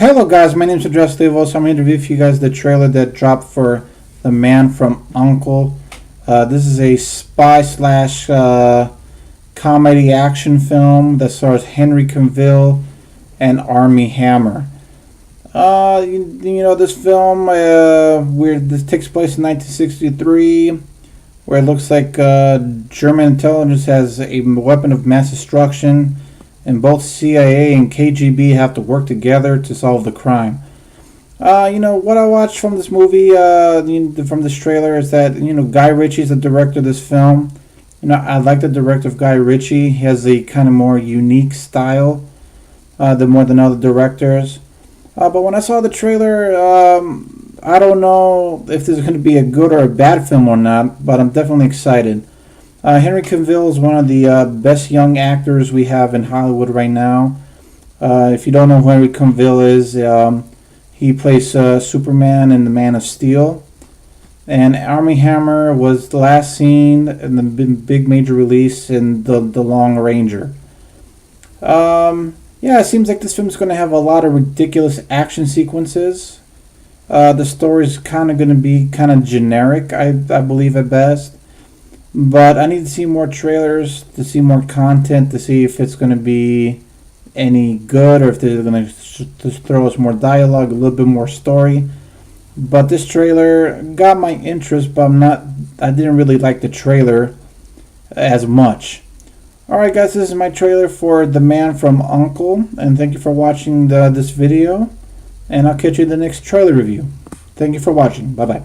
Hello guys, my name is Andres Levos. I'm going to review for you guys the trailer that dropped for The Man from U.N.C.L.E. This is a spy slash comedy action film that stars Henry Cavill and Armie Hammer. This film, this takes place in 1963, where it looks like German intelligence has a weapon of mass destruction, and both CIA and KGB have to work together to solve the crime. What I watched from this movie, from this trailer, is that, Guy Ritchie is the director of this film. I like the director of Guy Ritchie. He has a kind of more unique style more than other directors. But when I saw the trailer, I don't know if this is going to be a good or a bad film or not, but I'm definitely excited. Henry Cavill is one of the best young actors we have in Hollywood right now. If you don't know who Henry Cavill is, he plays Superman in The Man of Steel. And Armie Hammer was last seen in the big major release in The Long Ranger. It seems like this film is going to have a lot of ridiculous action sequences. The story is kind of going to be kind of generic, I believe at best. But I need to see more trailers, to see more content, to see if it's going to be any good or if they're going to just throw us more dialogue, a little bit more story. But this trailer got my interest, but I didn't really like the trailer as much. Alright guys, this is my trailer for The Man from U.N.C.L.E. and thank you for watching this video, and I'll catch you in the next trailer review. Thank you for watching. Bye bye.